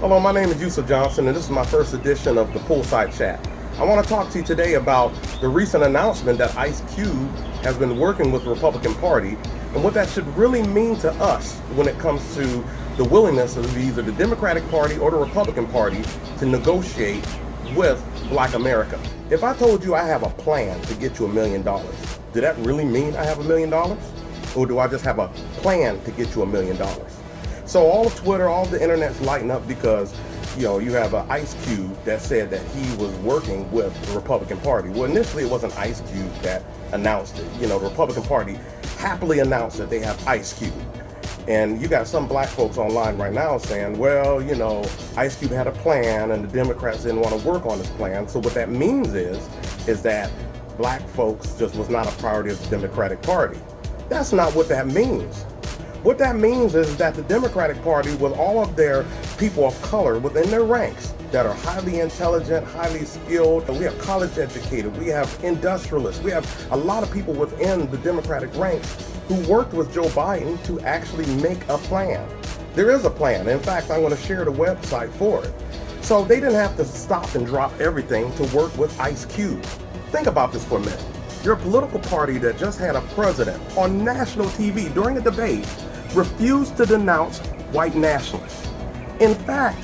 Hello, my name is Yusuf Johnson, and this is my first edition of the Poolside Chat. I want to talk to you today about the recent announcement that Ice Cube has been working with the Republican Party and what that should really mean to us when it comes to the willingness of either the Democratic Party or the Republican Party to negotiate with Black America. If I told you I have a plan to get you $1 million, did that really mean I have $1 million? Or do I just have a plan to get you $1 million? So all of Twitter, all the internet's lighting up because, you have an Ice Cube that said that he was working with the Republican Party. Well, initially it wasn't Ice Cube that announced it. The Republican Party happily announced that they have Ice Cube. And you got some black folks online right now saying, well, Ice Cube had a plan and the Democrats didn't want to work on this plan. So what that means is that black folks just was not a priority of the Democratic Party. That's not what that means. What that means is that the Democratic Party, with all of their people of color within their ranks that are highly intelligent, highly skilled, and we have college educated, we have industrialists, we have a lot of people within the Democratic ranks who worked with Joe Biden to actually make a plan. There is a plan. In fact, I'm going to share the website for it. So they didn't have to stop and drop everything to work with Ice Cube. Think about this for a minute. You're a political party that just had a president on national TV during a debate refused to denounce white nationalists. In fact,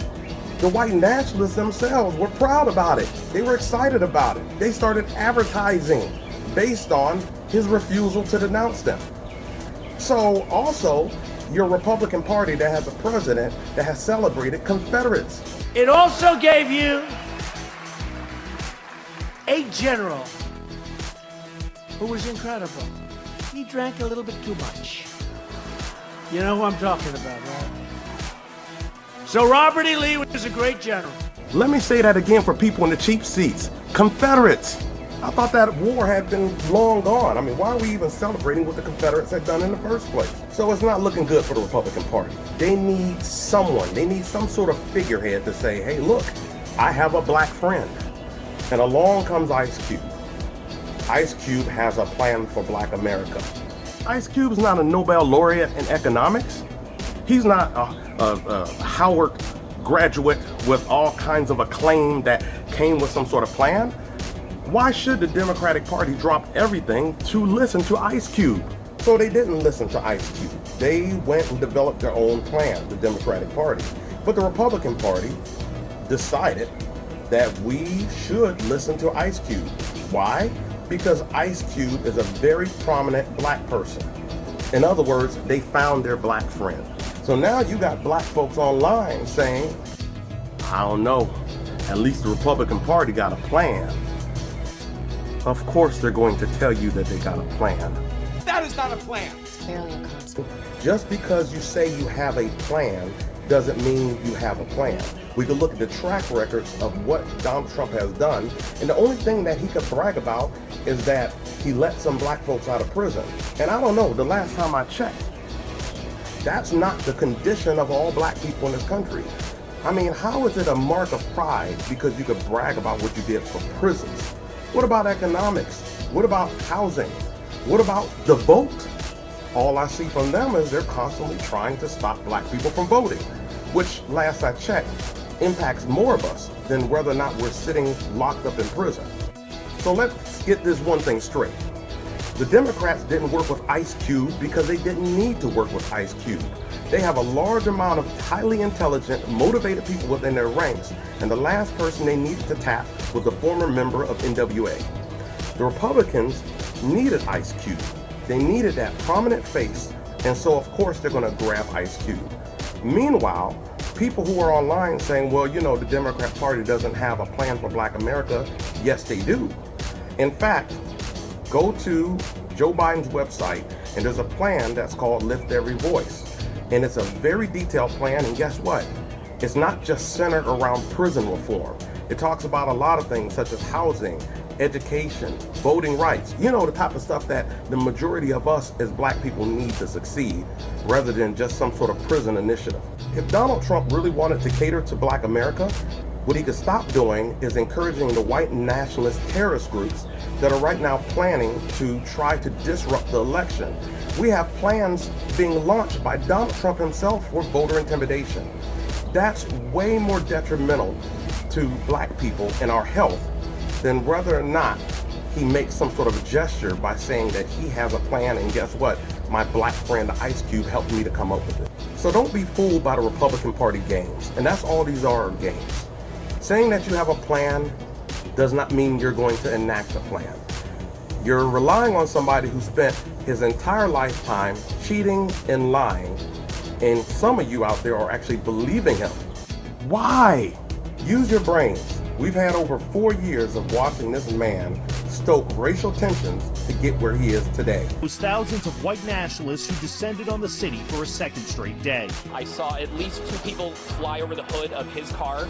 the white nationalists themselves were proud about it. They were excited about it. They started advertising based on his refusal to denounce them. So also, your Republican Party that has a president that has celebrated Confederates. It also gave you a general who was incredible. He drank a little bit too much. You know who I'm talking about, right? So Robert E. Lee was a great general. Let me say that again for people in the cheap seats. Confederates. I thought that war had been long gone. I mean, why are we even celebrating what the Confederates had done in the first place? So it's not looking good for the Republican Party. They need someone. They need some sort of figurehead to say, hey, look, I have a black friend. And along comes Ice Cube. Ice Cube has a plan for Black America. Ice Cube's not a Nobel laureate in economics. He's not a Howard graduate with all kinds of acclaim that came with some sort of plan. Why should the Democratic Party drop everything to listen to Ice Cube? So they didn't listen to Ice Cube. They went and developed their own plan, the Democratic Party. But the Republican Party decided that we should listen to Ice Cube. Why? Because Ice Cube is a very prominent black person. In other words, they found their black friend. So now you got black folks online saying, I don't know, at least the Republican Party got a plan. Of course they're going to tell you that they got a plan. That is not a plan. It's barely a concept. Just because you say you have a plan doesn't mean you have a plan. We could look at the track records of what Donald Trump has done, and the only thing that he could brag about is that he let some black folks out of prison. And I don't know, the last time I checked, that's not the condition of all black people in this country. I mean, how is it a mark of pride because you could brag about what you did for prisons? What about economics? What about housing? What about the vote? All I see from them is they're constantly trying to stop black people from voting, which, last I checked, impacts more of us than whether or not we're sitting locked up in prison. So let's get this one thing straight. The Democrats didn't work with Ice Cube because they didn't need to work with Ice Cube. They have a large amount of highly intelligent, motivated people within their ranks, and the last person they needed to tap was a former member of NWA. The Republicans needed Ice Cube. They needed that prominent face, and so of course they're going to grab Ice Cube. Meanwhile, people who are online saying, well, the Democrat Party doesn't have a plan for Black America. Yes, they do. In fact, go to Joe Biden's website, and there's a plan that's called Lift Every Voice. And it's a very detailed plan, and guess what? It's not just centered around prison reform. It talks about a lot of things such as housing, education, voting rights, the type of stuff that the majority of us as black people need to succeed, rather than just some sort of prison initiative. If Donald Trump really wanted to cater to Black America, what he could stop doing is encouraging the white nationalist terrorist groups that are right now planning to try to disrupt the election. We have plans being launched by Donald Trump himself for voter intimidation. That's way more detrimental to black people and our health than whether or not he makes some sort of gesture by saying that he has a plan, and guess what? My black friend Ice Cube helped me to come up with it. So don't be fooled by the Republican Party games, and that's all these are, games. Saying that you have a plan does not mean you're going to enact a plan. You're relying on somebody who spent his entire lifetime cheating and lying, and some of you out there are actually believing him. Why? Use your brains. We've had over 4 years of watching this man stoke racial tensions to get where he is today. It was thousands of white nationalists who descended on the city for a second straight day. I saw at least 2 people fly over the hood of his car,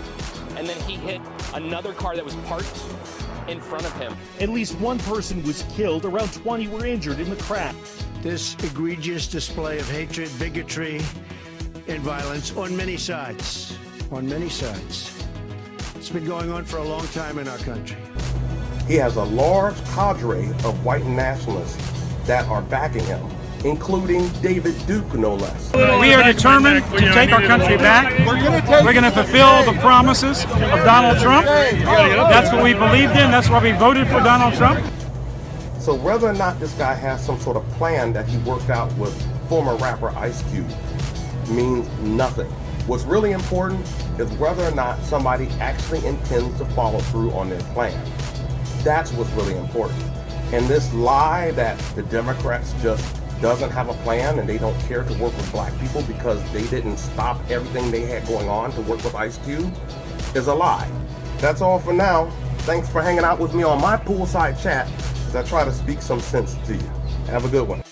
and then he hit another car that was parked in front of him. At least one person was killed, around 20 were injured in the crash. This egregious display of hatred, bigotry, and violence on many sides. On many sides. It's been going on for a long time in our country. He has a large cadre of white nationalists that are backing him, including David Duke, no less. We are determined to take our country back. We're going to fulfill the promises of Donald Trump. That's what we believed in. That's why we voted for Donald Trump. So whether or not this guy has some sort of plan that he worked out with former rapper Ice Cube means nothing. What's really important is whether or not somebody actually intends to follow through on their plan. That's what's really important. And this lie that the Democrats just doesn't have a plan and they don't care to work with black people because they didn't stop everything they had going on to work with Ice Cube is a lie. That's all for now. Thanks for hanging out with me on my Poolside Chat as I try to speak some sense to you. Have a good one.